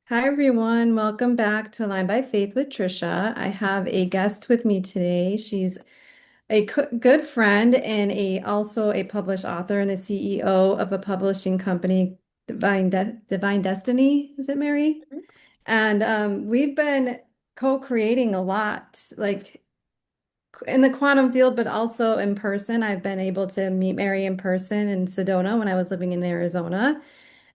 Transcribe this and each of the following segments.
Hi everyone, welcome back to Line by Faith with Tricia. I have a guest with me today. She's a good friend and also a published author and the CEO of a publishing company, Divine Destiny. Is it Mary? And we've been co-creating a lot, like in the quantum field, but also in person. I've been able to meet Mary in person in Sedona when I was living in Arizona.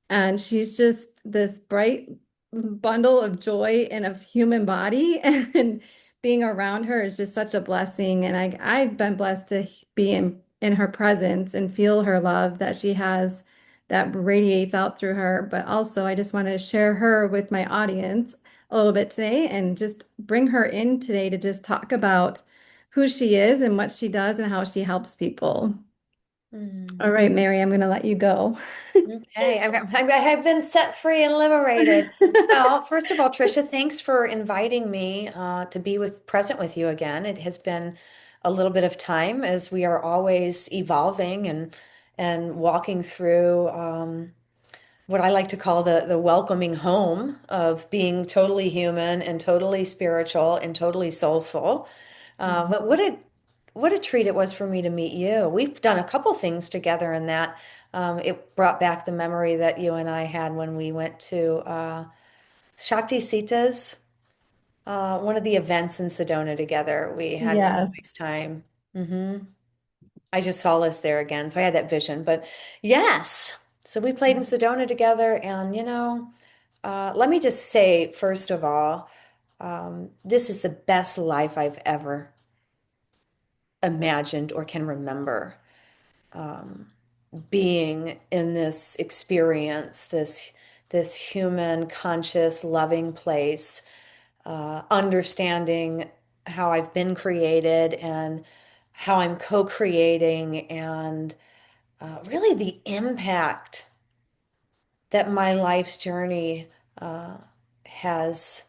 And she's just this bright bundle of joy in a human body. And being around her is just such a blessing. And I've been blessed to be in her presence and feel her love that she has that radiates out through her. But also, I just want to share her with my audience a little bit today and just bring her in today to just talk about who she is and what she does and how she helps people. Mm. All right, Mary, I'm going to let you go. Okay, I have been set free and liberated. Well, first of all, Tricia, thanks for inviting me to be present with you again. It has been a little bit of time as we are always evolving and walking through what I like to call the welcoming home of being totally human and totally spiritual and totally soulful. But what a treat it was for me to meet you. We've done a couple things together in that it brought back the memory that you and I had when we went to Shakti Sita's one of the events in Sedona together. We had such a Yes. nice time. hmm I just saw us there again, so I had that vision. But yes, so we played in Sedona together, and let me just say, first of all, this is the best life I've ever imagined or can remember. Being in this experience, this human, conscious, loving place, understanding how I've been created and how I'm co-creating, and really the impact that my life's journey uh, has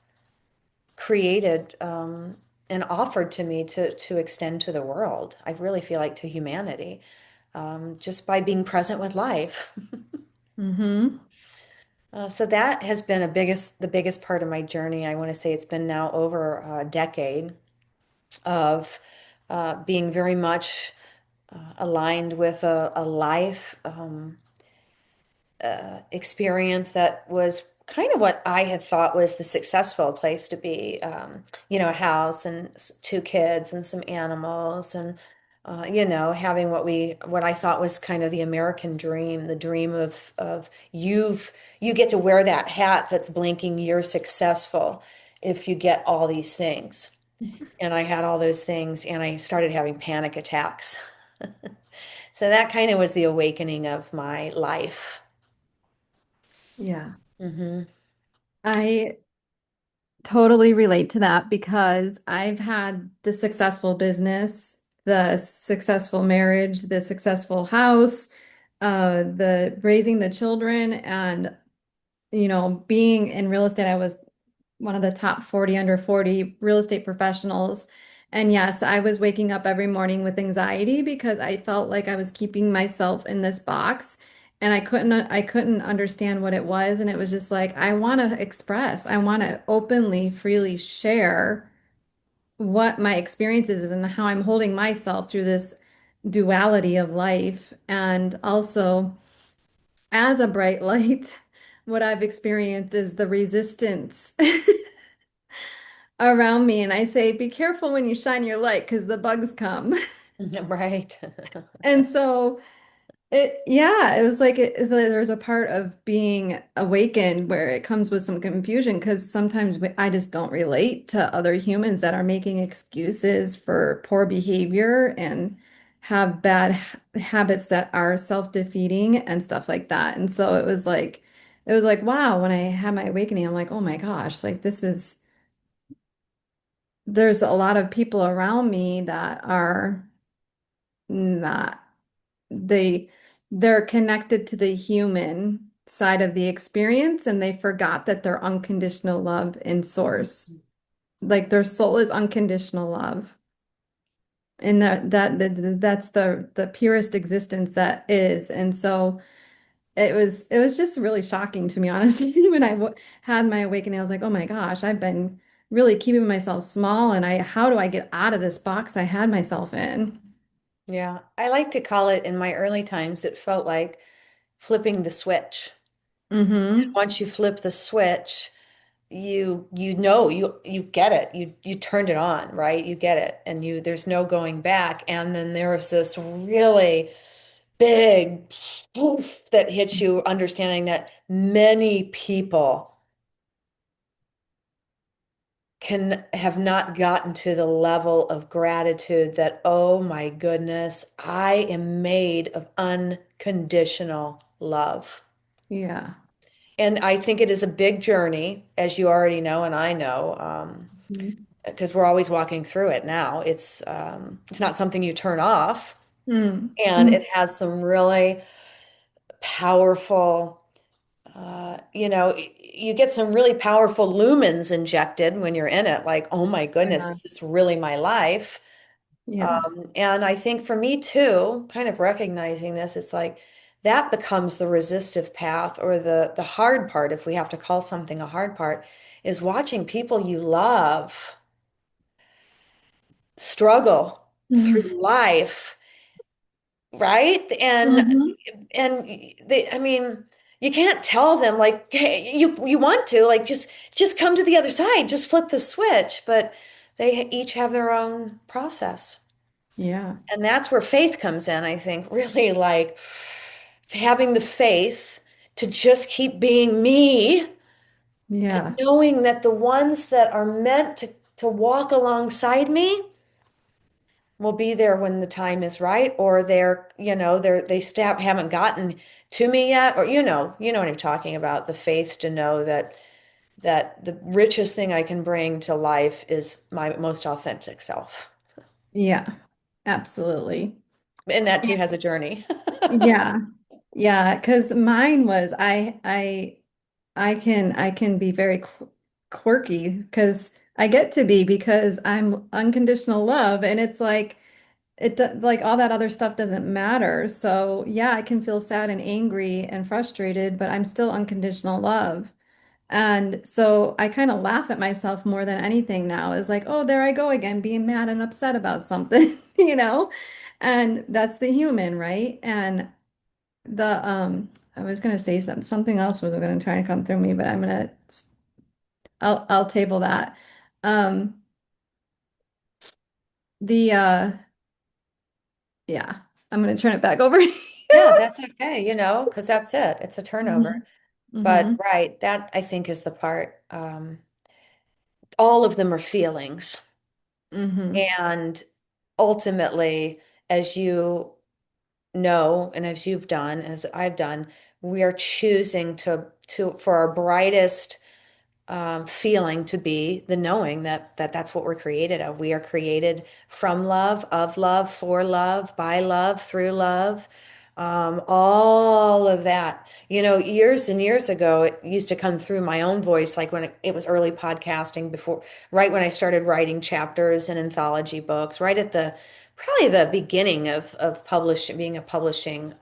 created and offered to me to extend to the world. I really feel like to humanity, just by being present with life. Mm-hmm. So that has been the biggest part of my journey. I want to say it's been now over a decade of being very much aligned with a life experience that was kind of what I had thought was the successful place to be. A house and two kids and some animals and having what I thought was kind of the American dream, the dream of you get to wear that hat that's blinking, you're successful if you get all these things. And I had all those things and I started having panic attacks. So that kind of was the awakening of my life. Yeah. hmm I totally relate to that because I've had the successful business, the successful marriage, the successful house, the raising the children, and being in real estate, I was one of the top 40 under 40 real estate professionals. And yes, I was waking up every morning with anxiety because I felt like I was keeping myself in this box and I couldn't understand what it was. And it was just like, I want to express, I want to openly, freely share what my experience is and how I'm holding myself through this duality of life. And also, as a bright light, what I've experienced is the resistance around me. And I say, be careful when you shine your light because the bugs come. Right. And so yeah, it was like there's a part of being awakened where it comes with some confusion because sometimes I just don't relate to other humans that are making excuses for poor behavior and have bad habits that are self-defeating and stuff like that. And so it was like, wow, when I had my awakening, I'm like, oh my gosh, like there's a lot of people around me that are not they they're connected to the human side of the experience and they forgot that they're unconditional love in source. Like their soul is unconditional love. And that's the purest existence that is. And so it was just really shocking to me, honestly, when I w had my awakening. I was like, oh my gosh, I've been really keeping myself small, and how do I get out of this box I had myself in? Yeah. I like to call it in my early times, it felt like flipping the switch. Mm-hmm. Once you flip the switch, you know you get it. You turned it on, right? You get it. And you there's no going back. And then there was this really big poof that hits you, understanding that many people can have not gotten to the level of gratitude that, oh my goodness, I am made of unconditional love. Yeah. And I think it is a big journey, as you already know, and I know, Mm-hmm. because we're always walking through it now. It's not something you turn off, and Mm-hmm. it has some really powerful, you get some really powerful lumens injected when you're in it, like, oh my goodness, Yeah. is this really my life? Yeah. And I think for me too, kind of recognizing this, it's like that becomes the resistive path or the hard part, if we have to call something a hard part, is watching people you love struggle through life, right? Mm-hmm. And I mean, you can't tell them like, hey, you want to like just come to the other side, just flip the switch, but they each have their own process. Yeah. And that's where faith comes in, I think, really like having the faith to just keep being me and Yeah. knowing that the ones that are meant to walk alongside me will be there when the time is right, or they step haven't gotten to me yet, or you know what I'm talking about, the faith to know that the richest thing I can bring to life is my most authentic self. Yeah. Absolutely. And that too has a journey. Yeah. Yeah, because mine was I can be very quirky because I get to be because I'm unconditional love, and it's like like all that other stuff doesn't matter. So yeah, I can feel sad and angry and frustrated, but I'm still unconditional love. And so I kind of laugh at myself more than anything now. Is like, oh, there I go again, being mad and upset about something, you know? And that's the human, right? And I was gonna say something else was gonna try and come through me, but I'll table that. Um the yeah, I'm gonna turn it back over. Yeah, that's okay, because that's it. It's a turnover. Hmm. But Hmm. right, that I think is the part. All of them are feelings. Hmm. And ultimately, as you know, and as you've done, as I've done, we are choosing to for our brightest feeling to be the knowing that that's what we're created of. We are created from love, of love, for love, by love, through love. All of that. Years and years ago, it used to come through my own voice, like when it was early podcasting before, right when I started writing chapters and anthology books, right at probably the beginning of publishing, being a publishing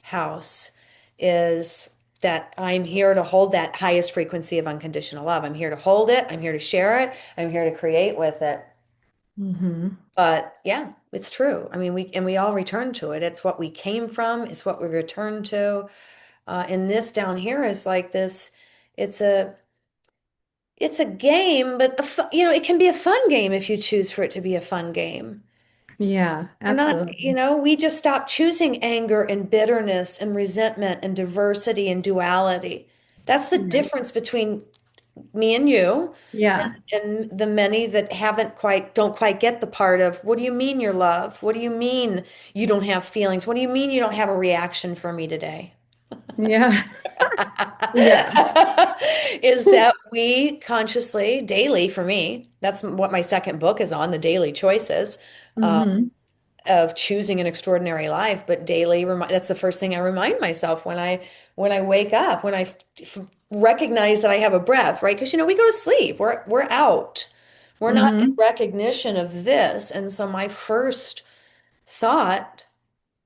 house, is that I'm here to hold that highest frequency of unconditional love. I'm here to hold it. I'm here to share it. I'm here to create with it. Hmm. But yeah, it's true. I mean, we all return to it. It's what we came from. It's what we return to. And this down here is like this. It's a it's a game, but it can be a fun game if you choose for it to be a fun game. Yeah, We're not, absolutely. we just stop choosing anger and bitterness and resentment and diversity and duality. That's the Yeah. difference between me and you Yeah. and the many that don't quite get the part of, what do you mean you're love? What do you mean you don't have feelings? What do you mean you don't have a reaction for me today? Yeah. Yeah. Is that we consciously, daily for me, that's what my second book is on, the daily choices Hmm. of choosing an extraordinary life, but daily that's the first thing I remind myself when I wake up, when I recognize that I have a breath, right? Because we go to sleep, we're out. We're not in Hmm. recognition of this. And so my first thought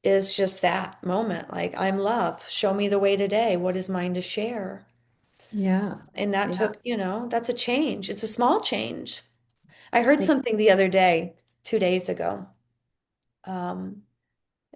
is just that moment. Like, I'm love. Show me the way today. What is mine to share? Yeah. And that Yeah. took, that's a change. It's a small change. I heard something the other day, 2 days ago. Um,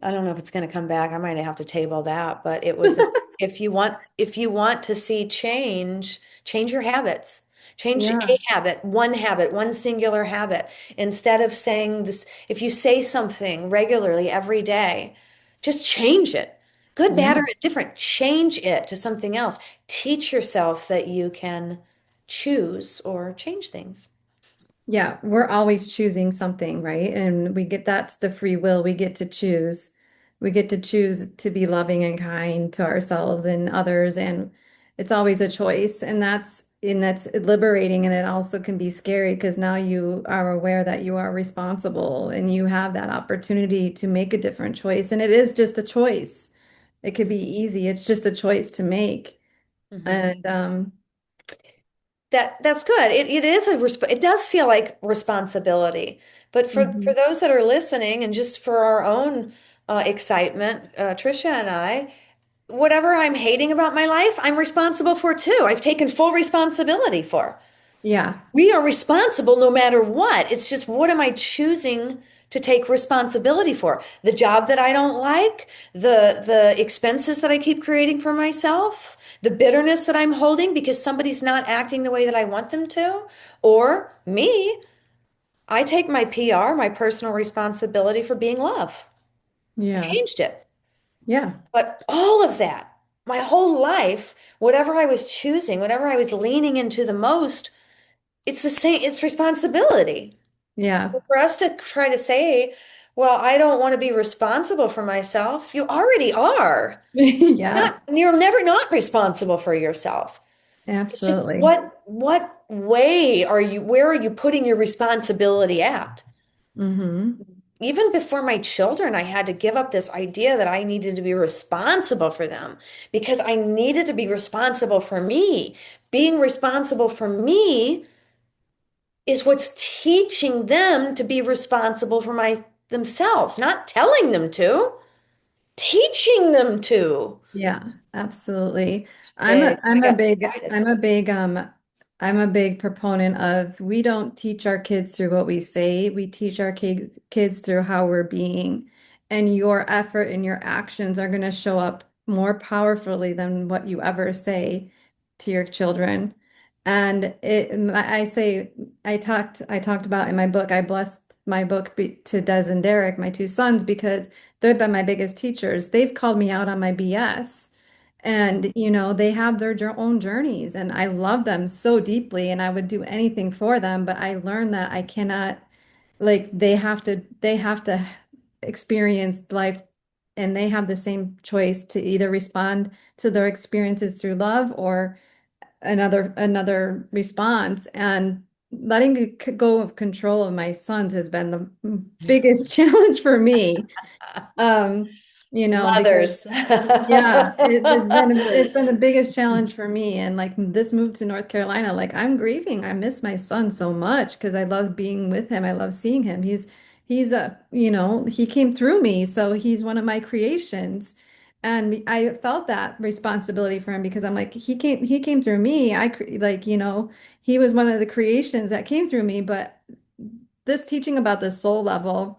I don't know if it's going to come back. I might have to table that, but it was if you want to see change, change your habits. Change Yeah. a habit, one singular habit. Instead of saying this, if you say something regularly every day, just change it. Good, bad, Yeah. or indifferent. Change it to something else. Teach yourself that you can choose or change things. Yeah, we're always choosing something, right? And we get that's the free will. We get to choose. We get to choose to be loving and kind to ourselves and others, and it's always a choice. And that's liberating, and it also can be scary because now you are aware that you are responsible and you have that opportunity to make a different choice. And it is just a choice. It could be easy. It's just a choice to make. Mhm. And That's good. It is it does feel like responsibility. But for mhm. those that are listening and just for our own excitement, Tricia and I, whatever I'm hating about my life, I'm responsible for too. I've taken full responsibility for. Yeah. We are responsible no matter what. It's just what am I choosing to take responsibility for? The job that I don't like, the expenses that I keep creating for myself, the bitterness that I'm holding because somebody's not acting the way that I want them to, or me, I take my PR, my personal responsibility for being love. I Yeah. changed it. Yeah. But all of that, my whole life, whatever I was choosing, whatever I was leaning into the most, it's the same, it's responsibility. Yeah. So for us to try to say, well, I don't want to be responsible for myself, you already are. Yeah. You're never not responsible for yourself. It's just Absolutely. what way are you, where are you putting your responsibility at? Hmm. Even before my children, I had to give up this idea that I needed to be responsible for them because I needed to be responsible for me. Being responsible for me is what's teaching them to be responsible for themselves, not telling them to, teaching them to. Yeah, absolutely. I'm a Big. I I'm a got big excited. I'm a big I'm a big proponent of we don't teach our kids through what we say, we teach our kids through how we're being. And your effort and your actions are going to show up more powerfully than what you ever say to your children. And I say I talked about in my book, I blessed my book to Des and Derek, my two sons, because they've been my biggest teachers. They've called me out on my BS. And, they have their own journeys, and I love them so deeply, and I would do anything for them. But I learned that I cannot, like, they have to experience life, and they have the same choice to either respond to their experiences through love or another response. And letting go of control of my sons has been the biggest challenge for me. Um, because Mothers. yeah, it's been the biggest challenge for me. And like this move to North Carolina, like I'm grieving. I miss my son so much because I love being with him. I love seeing him. He's he came through me, so he's one of my creations. And I felt that responsibility for him because I'm like he came through me. Like, he was one of the creations that came through me, but this teaching about the soul level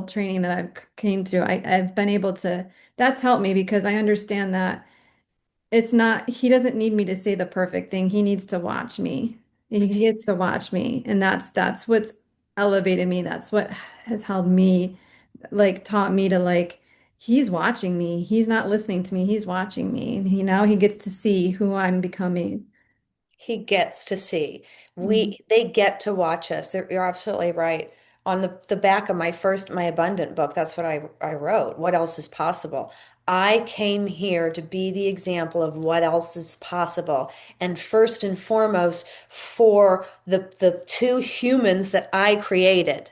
training that I've came through, I've been able to, that's helped me because I understand that he doesn't need me to say the perfect thing. He needs to watch me. He gets to watch me. And that's what's elevated me. That's what has helped me, like taught me to like, he's watching me. He's not listening to me. He's watching me. And now he gets to see who I'm becoming. He gets to see. Mhm. They get to watch us. You're absolutely right. On the back of my abundant book, that's what I wrote. What else is possible? I came here to be the example of what else is possible. And first and foremost, for the two humans that I created.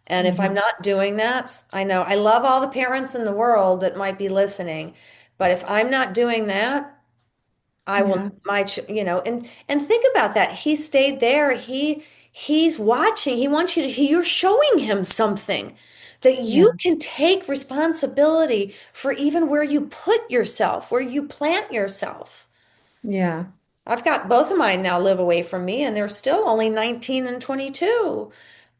And if I'm Mhm. not doing that, I know I love all the parents in the world that might be listening, but if I'm not doing that, I will Yeah. and think about that. He stayed there. He's watching. He wants you to you're showing him something. that Yeah. you can take responsibility for even where you put yourself, where you plant yourself. Yeah. I've got both of mine now live away from me, and they're still only 19 and 22.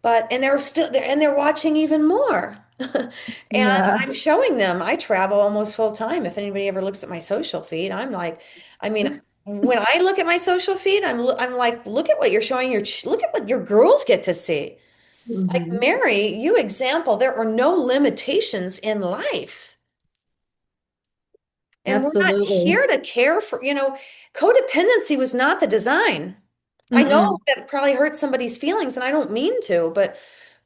But and they're still and they're watching even more. And Yeah. I'm showing them. I travel almost full time. If anybody ever looks at my social feed, I'm like, I mean, when I look at my social feed, I'm like, look at what you're showing look at what your girls get to see. Like Hmm. Mary, you example, there are no limitations in life. And we're not Absolutely. here to care for, codependency was not the design. I know Mm-mm. that it probably hurts somebody's feelings, and I don't mean to, but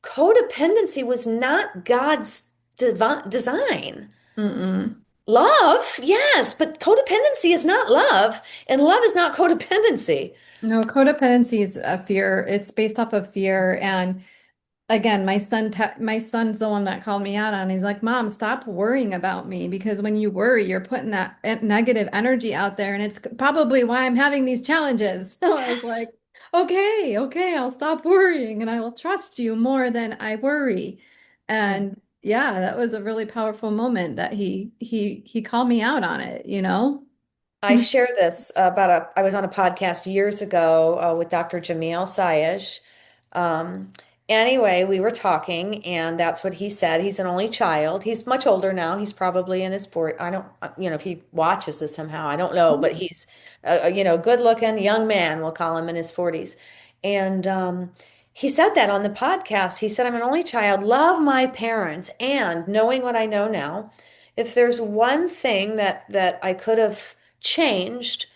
codependency was not God's design. Mm-mm. Love, yes, but codependency is not love, and love is not codependency. No, codependency is a fear. It's based off of fear. And again, my son's the one that called me out on. He's like, "Mom, stop worrying about me because when you worry, you're putting that negative energy out there, and it's probably why I'm having these challenges." So I was like, "Okay, okay, I'll stop worrying and I will trust you more than I worry." And yeah, that was a really powerful moment that he called me out on it, you know? I share this I was on a podcast years ago with Dr. Jamil Sayegh. Um, anyway, we were talking, and that's what he said. He's an only child. He's much older now. He's probably in his 40s. I don't, if he watches this somehow, I don't know, but he's, good looking young man, we'll call him in his 40s. And he said that on the podcast. He said, I'm an only child, love my parents, and knowing what I know now, if there's one thing that I could have changed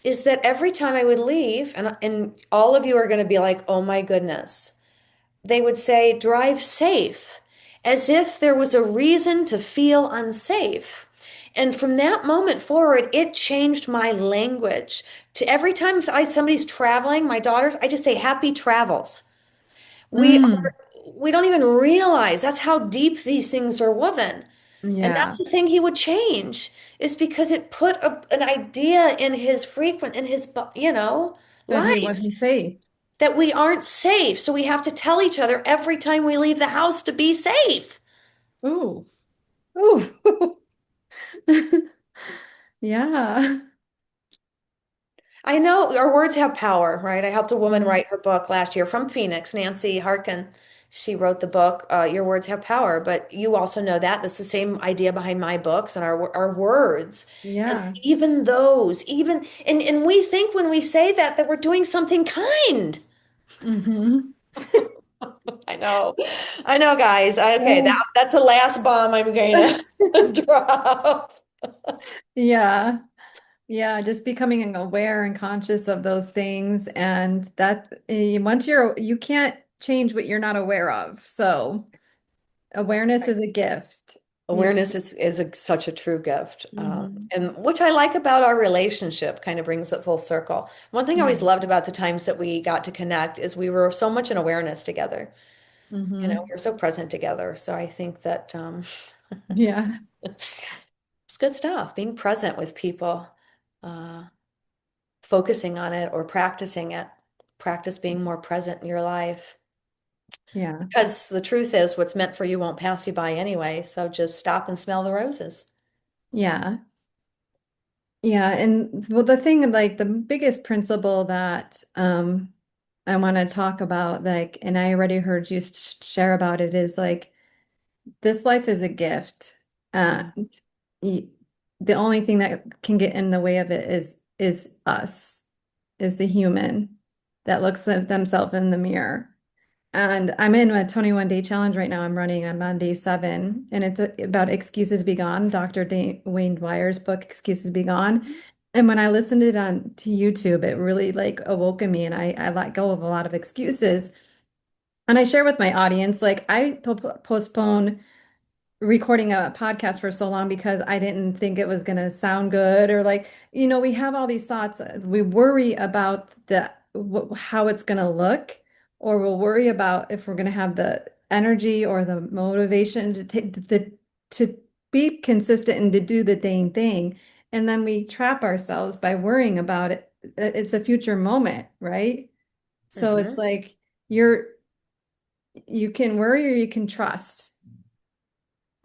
is that every time I would leave, and all of you are going to be like, oh my goodness, they would say, drive safe, as if there was a reason to feel unsafe. And from that moment forward, it changed my language. To every time somebody's traveling, my daughters, I just say happy travels. We Mm, we don't even realize that's how deep these things are woven. And that's yeah, the thing he would change is because it put an idea in his that he life wasn't safe. that we aren't safe. So we have to tell each other every time we leave the house to be safe. Ooh, ooh. Yeah. I know our words have power, right? I helped a woman Mhm. write her book last year from Phoenix, Nancy Harkin. She wrote the book, Your Words Have Power. But you also know that. That's the same idea behind my books and our words. And Yeah. even those, and we think when we say that we're doing something kind. Hmm. I know. I know, guys. Okay, Yeah. that's the last bomb I'm going to drop. Yeah. Yeah. Just becoming aware and conscious of those things. And that once you can't change what you're not aware of. So awareness is a gift. You can. Awareness is such a true gift. Hmm. And which I like about our relationship, kind of brings it full circle. One thing I always Yeah. loved about the times that we got to connect is we were so much in awareness together. Hmm. We were so present together. So I think that Yeah. it's good stuff, being present with people, uh, focusing on it or practicing it. Practice being more present in your life. Yeah. Because the truth is, what's meant for you won't pass you by anyway. So just stop and smell the roses. Yeah. Yeah. And well, the thing, like the biggest principle that I want to talk about, like, and I already heard you share about it, is like this life is a gift. Mhm. And y the only thing that can get in the way of it is us, is the human that looks at themselves in the mirror. And I'm in a 21-day challenge right now. I'm on day 7, and it's about Excuses Be Gone, Dr. Wayne Dwyer's book, Excuses Be Gone. And when I listened to it on to YouTube, it really like awoke in me, and I let go of a lot of excuses. And I share with my audience, like I postpone recording a podcast for so long because I didn't think it was going to sound good, or like, we have all these thoughts. We worry about how it's going to look, or we'll worry about if we're going to have the energy or the motivation to take to be consistent and to do the dang thing. And then we trap ourselves by worrying about it. It's a future moment, right? So it's Mhm. like you can worry or you can trust.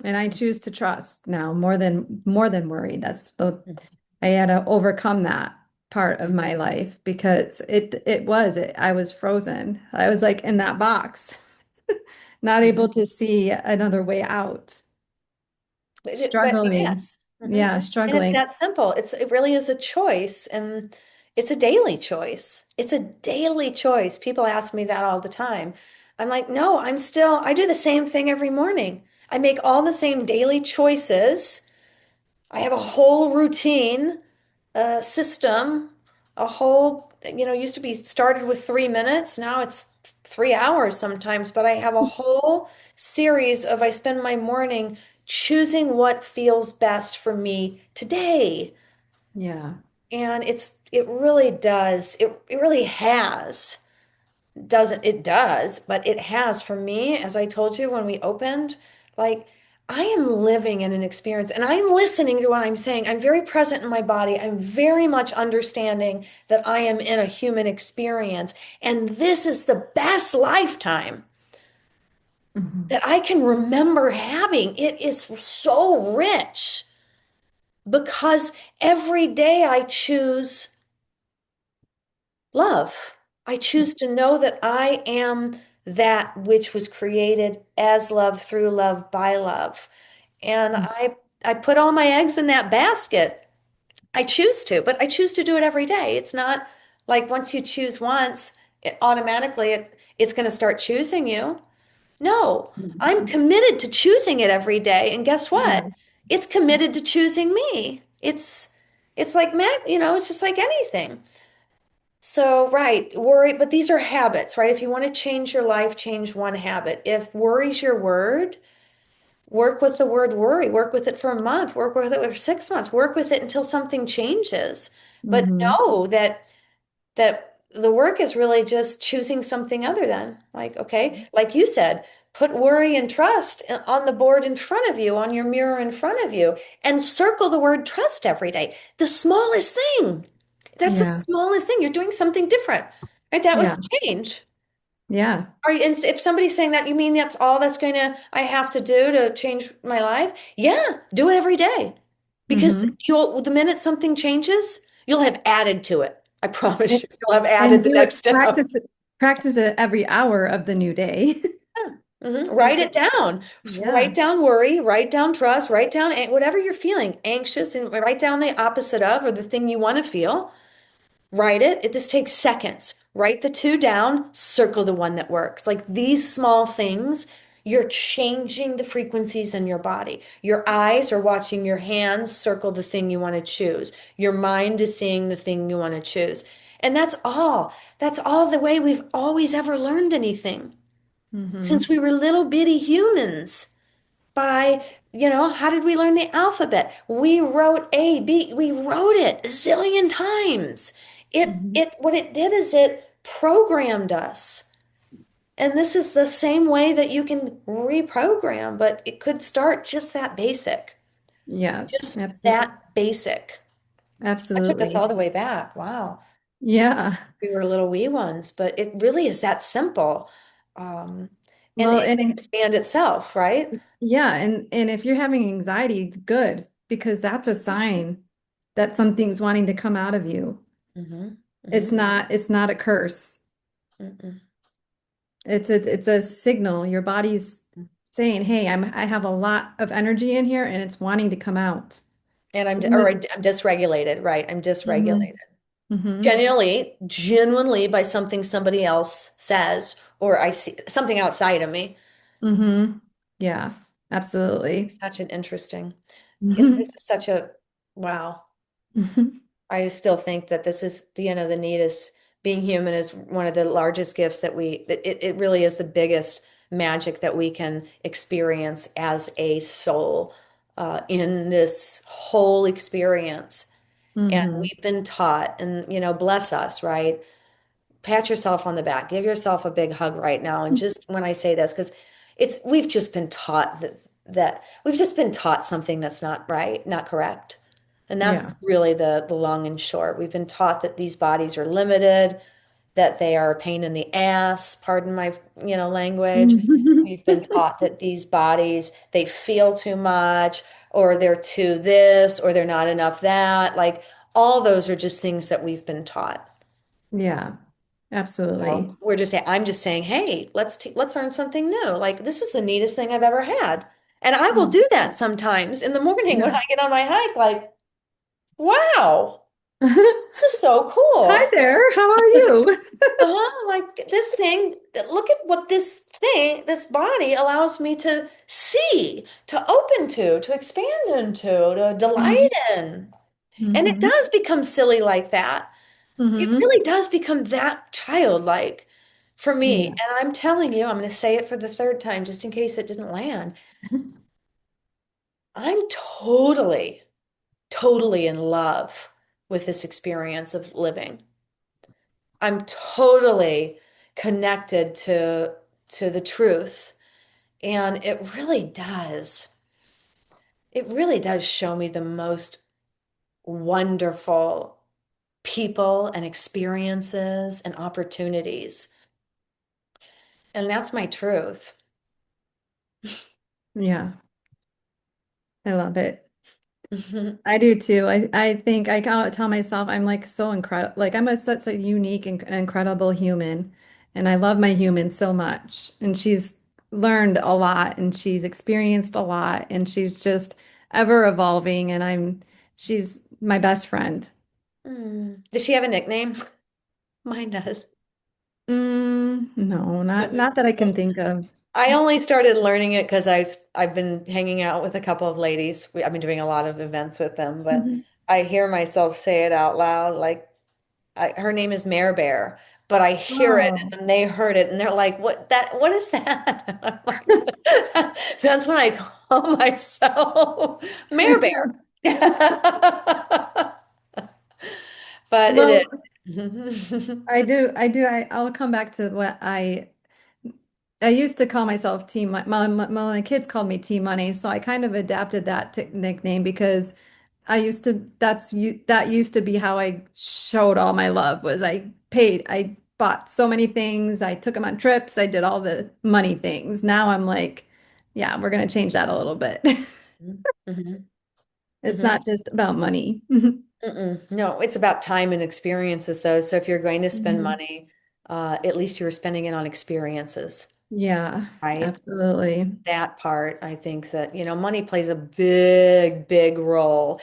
And I choose to trust now more than worry. That's the Mhm. I had to overcome that part of Mhm. my life because I was frozen. I was like in that box, not able Mhm. to see another way out. But Struggling. yes. Yeah, And it's struggling. that simple. It really is a choice, and it's a daily choice. It's a daily choice. People ask me that all the time. I'm like, no, I do the same thing every morning. I make all the same daily choices. I have a whole routine, system, a whole, used to be started with 3 minutes. Now it's 3 hours sometimes, but I have a whole series of I spend my morning choosing what feels best for me today. Yeah. And it really does. It really has doesn't it does, but it has for me, as I told you when we opened, like I am living in an experience and I'm listening to what I'm saying. I'm very present in my body. I'm very much understanding that I am in a human experience. And this is the best lifetime Mhm. that I can remember having. It is so rich because every day I choose love. I choose to know that I am that which was created as love, through love, by love. And I put all my eggs in that basket. I choose to, but I choose to do it every day. It's not like once you choose once, it's going to start choosing you. No, I'm Mhm. committed to choosing it every day. And guess what? Yeah. It's committed to choosing me. It's like it's just like anything. So, right, worry, but these are habits, right? If you want to change your life, change one habit. If worry's your word, work with the word worry, work with it for a month, work with it for 6 months, work with it until something changes. But Hmm. know that the work is really just choosing something other than, like, okay, like you said, put worry and trust on the board in front of you, on your mirror in front of you, and circle the word trust every day. The smallest thing. That's the Yeah. smallest thing. You're doing something different, right? That was Yeah. a change. Yeah. And if somebody's saying that, you mean that's all I have to do to change my life? Yeah, do it every day. Because Hmm. the minute something changes, you'll have added to it. I promise And, you, you'll have added and the do it, next step. practice it every hour of the new day. Write it down. Yeah. Write down worry, write down trust, write down whatever you're feeling, anxious, and write down the opposite of or the thing you want to feel. Write it. This takes seconds. Write the two down, circle the one that works. Like these small things, you're changing the frequencies in your body. Your eyes are watching your hands circle the thing you want to choose. Your mind is seeing the thing you want to choose. And that's all. That's all the way we've always ever learned anything since Hmm. we were little bitty humans. By, how did we learn the alphabet? We wrote A, B, we wrote it a zillion times. Hmm. What it did is it programmed us. And this is the same way that you can reprogram, but it could start just that basic, Yeah. just Absolutely. that basic. I took us Absolutely. all the way back. Wow. Yeah. We were little wee ones, but it really is that simple. Um, and Well, it can expand itself, right? yeah, and if you're having anxiety, good, because that's a sign that something's wanting to come out of you. Mm-hmm. It's not a curse. Mm-hmm. It's a signal. Your body's saying, "Hey, I have a lot of energy in here and it's wanting to come out." And So, I'm dysregulated, right? I'm dysregulated. hmm. Hmm. Genuinely by something somebody else says, or I see something outside of me. Hmm. Yeah, absolutely. Such an interesting, Hmm. this is such a, wow. I still think that this is, the neatest, being human is one of the largest gifts it really is the biggest magic that we can experience as a soul, in this whole experience. And Hmm. we've been taught, and bless us, right? Pat yourself on the back, give yourself a big hug right now. And just when I say this, because we've just been taught that we've just been taught something that's not right, not correct. And that's Yeah. really the long and short. We've been taught that these bodies are limited, that they are a pain in the ass, pardon my, language. We've been taught that these bodies, they feel too much, or they're too this, or they're not enough that. Like all those are just things that we've been taught. Yeah, absolutely. We're just saying, I'm just saying, hey, let's learn something new. Like this is the neatest thing I've ever had. And I will Mm. do that sometimes in the morning when Yeah. I get on my hike, like, wow, this is so Hi cool. there, how are you? Like this thing, look at what this body allows me to see, to open to expand into, to delight in. And it Mm-hmm. does become silly like that. It Hmm. really does become that childlike for me. Yeah. And I'm telling you, I'm going to say it for the third time just in case it didn't land. I'm totally, totally in love with this experience of living. I'm totally connected to the truth. And it really does show me the most wonderful people and experiences and opportunities. And that's my truth. Yeah, I love it. Mhm. I do too. I think I gotta tell myself I'm like so incredible. Like I'm such a unique and incredible human, and I love my human so much. And she's learned a lot, and she's experienced a lot, and she's just ever evolving. And she's my best friend. Does she have a nickname? Mine does. No, not that I can think of. I only started learning it because I've been hanging out with a couple of ladies. I've been doing a lot of events with them, but Mhm. I hear myself say it out loud. Like her name is Mare Bear, but I hear it Oh, and they heard it and they're like, what is that?" And I'm like, that's what I call myself, Mare Bear. But it well, is. I'll come back to what I used to call myself T Money. My kids called me T Money, so I kind of adapted that t nickname because that used to be how I showed all my love was I bought so many things, I took them on trips, I did all the money things. Now I'm like, yeah, we're gonna change that a little bit. Mhm, It's mhm. not just about money. Mm-mm. No, it's about time and experiences, though. So if you're going to spend Mhm. money, at least you're spending it on experiences, Yeah, right? absolutely. That part, I think that, money plays a big, big role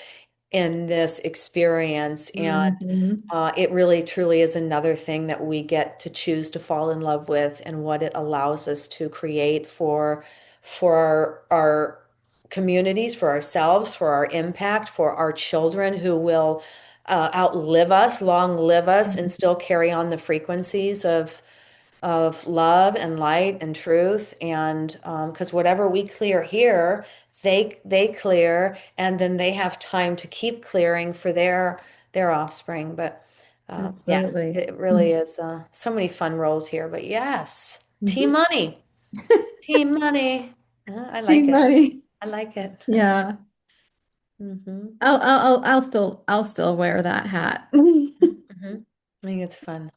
in this experience. And Hmm. it really truly is another thing that we get to choose to fall in love with and what it allows us to create for our communities, for ourselves, for our impact, for our children who will outlive us, long live us, and still carry on the frequencies of love and light and truth. And because whatever we clear here, they clear, and then they have time to keep clearing for their offspring. But yeah, Absolutely. it really is so many fun roles here. But yes, Team Mhm. Money, Team Money. I like Team it. money. I like it. Yeah. Hmm. I'll still wear that hat. Hmm. I think it's fun.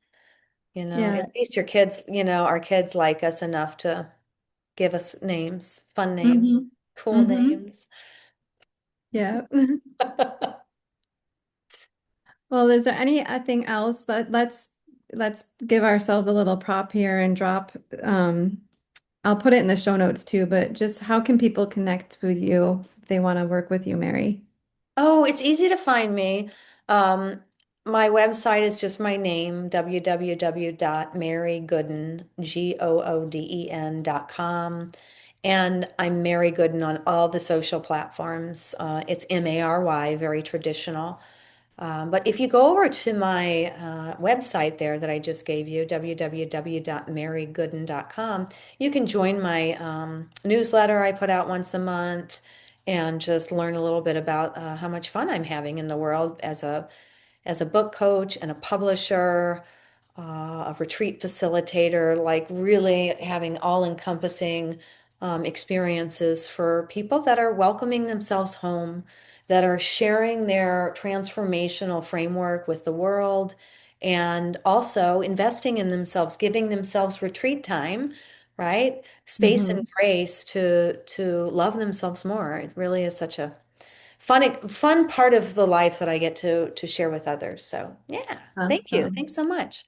Yeah. At least your kids, our kids like us enough to give us names, fun names, Hmm. cool Hmm. names. Yeah. Well, is there anything else that let's give ourselves a little prop here and drop I'll put it in the show notes too, but just how can people connect with you if they want to work with you, Mary? Oh, it's easy to find me. Um, my website is just my name, www.marygooden.com. And I'm Mary Gooden on all the social platforms. It's Mary, very traditional. But if you go over to my website there that I just gave you, www.marygooden.com, you can join my newsletter I put out once a month and just learn a little bit about how much fun I'm having in the world as a book coach and a publisher, a retreat facilitator, like really having all-encompassing experiences for people that are welcoming themselves home, that are sharing their transformational framework with the world, and also investing in themselves, giving themselves retreat time, right? Space and Hmm. grace to love themselves more. It really is such a fun part of the life that I get to share with others. So, yeah, thank you. Awesome. Thanks so much.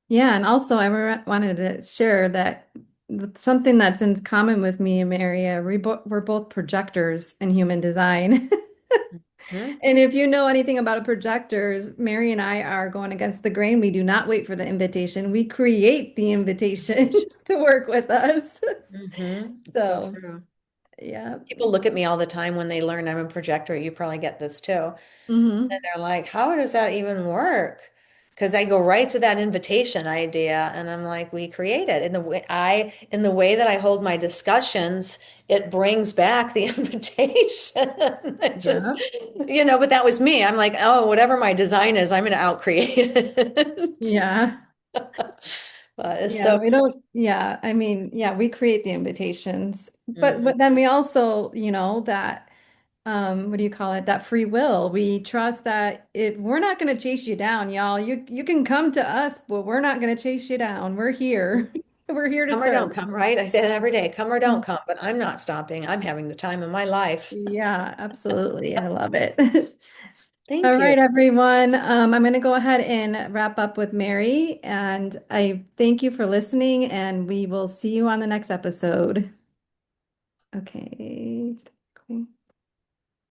Yeah, and also wanted to share that something that's in common with me and Maria, we're both projectors in human design. Mhm. And if you know anything about projectors, Mary and I are going against the grain. We do not wait for the invitation. We create the invitations to work with us. It's so So, true. yeah. People look at me all the time when they learn I'm a projector. You probably get this too. And Hmm. they're like, how does that even work? Because I go right to that invitation idea, and I'm like, we create it. In the way that I hold my discussions, it brings back the invitation. I just, Yeah. but that was me. I'm like, oh, whatever my design is, I'm going to outcreate it. Yeah. But it's Yeah, so, we don't, yeah, I mean, yeah, we create the invitations, mhm. but then we also, that what do you call it? That free will. We trust that we're not going to chase you down, y'all. You can come to us, but we're not going to chase you down. We're here. We're here to Come or serve. don't come, right? I say that every day, come or don't come, but I'm not stopping. I'm having the time of my life. Yeah, absolutely. I love it. All Thank you. right, everyone. I'm going to go ahead and wrap up with Mary, and I thank you for listening, and we will see you on the next episode. Okay.